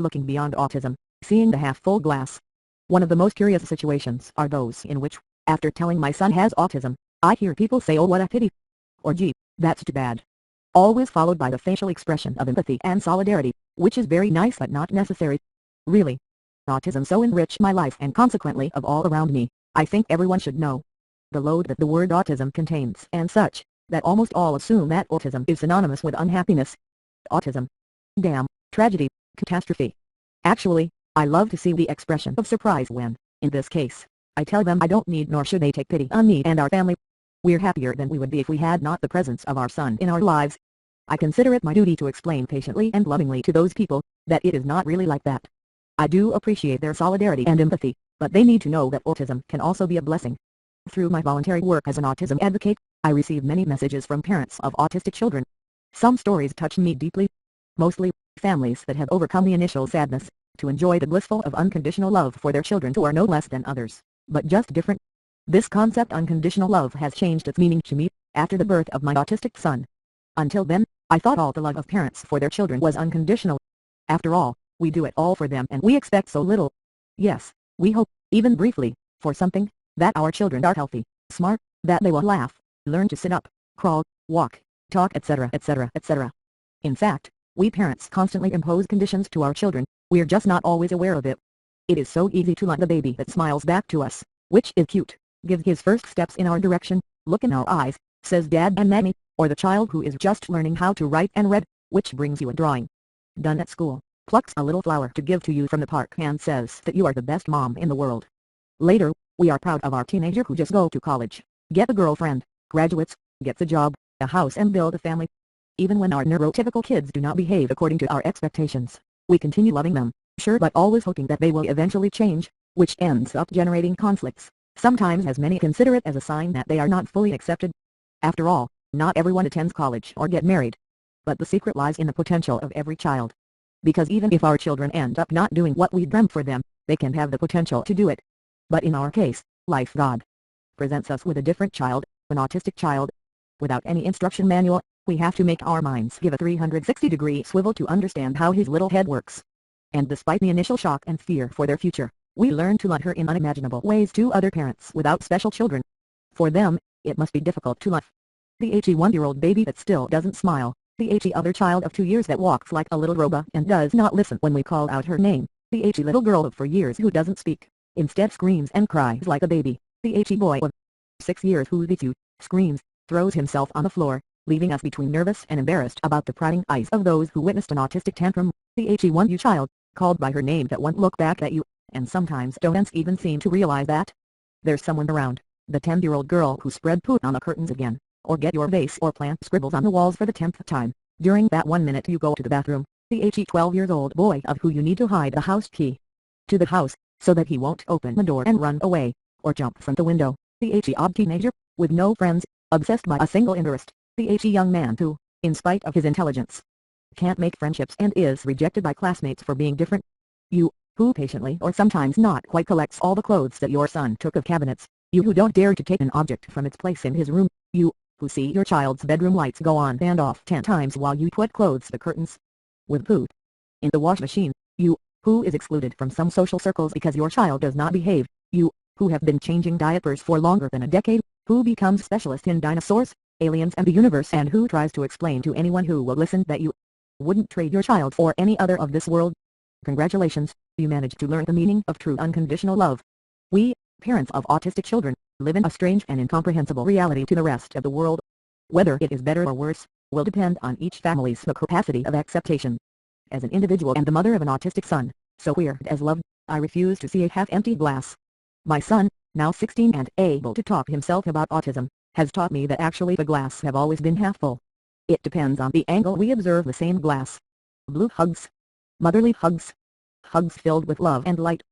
looking beyond autism, seeing the half-full glass. One of the most curious situations are those in which, after telling my son has autism, I hear people say, "Oh, what a pity," or "Gee, that's too bad," always followed by the facial expression of empathy and solidarity, which is very nice but not necessary. Really, autism so enriched my life and consequently of all around me. I think everyone should know the load that the word autism contains and such, that almost all assume that autism is synonymous with unhappiness. Autism. Damn, tragedy, catastrophe. Actually, I love to see the expression of surprise when, in this case, I tell them I don't need nor should they take pity on me and our family. We're happier than we would be if we had not the presence of our son in our lives. I consider it my duty to explain patiently and lovingly to those people that it is not really like that. I do appreciate their solidarity and empathy, but they need to know that autism can also be a blessing. Through my voluntary work as an autism advocate, I receive many messages from parents of autistic children. Some stories touch me deeply. Mostly, families that have overcome the initial sadness, to enjoy the blissful of unconditional love for their children who are no less than others, but just different. This concept unconditional love has changed its meaning to me, after the birth of my autistic son. Until then, I thought all the love of parents for their children was unconditional. After all, we do it all for them and we expect so little. Yes, we hope, even briefly, for something, that our children are healthy, smart, that they will laugh, learn to sit up, crawl, walk, talk, etc., etc., etc. In fact, we parents constantly impose conditions to our children. We're just not always aware of it. It is so easy to let the baby that smiles back to us, which is cute, give his first steps in our direction, look in our eyes, says Dad and Mommy, or the child who is just learning how to write and read, which brings you a drawing done at school, plucks a little flower to give to you from the park and says that you are the best mom in the world. Later, we are proud of our teenager who just go to college, get a girlfriend, graduates, gets a job, a house and build a family. Even when our neurotypical kids do not behave according to our expectations, we continue loving them, sure, but always hoping that they will eventually change, which ends up generating conflicts. Sometimes as many consider it as a sign that they are not fully accepted. After all, not everyone attends college or get married. But the secret lies in the potential of every child. Because even if our children end up not doing what we dreamt for them, they can have the potential to do it. But in our case, life God presents us with a different child, an autistic child. Without any instruction manual, we have to make our minds give a 360-degree swivel to understand how his little head works. And despite the initial shock and fear for their future, we learn to love her in unimaginable ways to other parents without special children. For them, it must be difficult to love the 1-year-old baby that still doesn't smile, the other child of 2 years that walks like a little robot and does not listen when we call out her name, the little girl of 4 years who doesn't speak, instead screams and cries like a baby, the boy of 6 years who beats you, screams, throws himself on the floor, leaving us between nervous and embarrassed about the prying eyes of those who witnessed an autistic tantrum, the 1U child, called by her name that won't look back at you, and sometimes don't even seem to realize that there's someone around, the 10-year-old girl who spread poop on the curtains again, or get your vase or plant scribbles on the walls for the 10th time, during that 1 minute you go to the bathroom, the 12-year-old boy of who you need to hide the house key to the house, so that he won't open the door and run away, or jump from the window, the odd teenager, with no friends, obsessed by a single interest, the young man who, in spite of his intelligence, can't make friendships and is rejected by classmates for being different. You, who patiently or sometimes not quite collects all the clothes that your son took of cabinets, you who don't dare to take an object from its place in his room, you, who see your child's bedroom lights go on and off 10 times while you put clothes the curtains with poop in the wash machine, you, who is excluded from some social circles because your child does not behave, you, who have been changing diapers for longer than a decade, who becomes specialist in dinosaurs, aliens and the universe and who tries to explain to anyone who will listen that you wouldn't trade your child for any other of this world. Congratulations, you managed to learn the meaning of true unconditional love. We, parents of autistic children, live in a strange and incomprehensible reality to the rest of the world. Whether it is better or worse, will depend on each family's capacity of acceptation. As an individual and the mother of an autistic son, so weird as love, I refuse to see a half-empty glass. My son, now 16 and able to talk himself about autism, has taught me that actually the glass have always been half full. It depends on the angle we observe the same glass. Blue hugs. Motherly hugs. Hugs filled with love and light.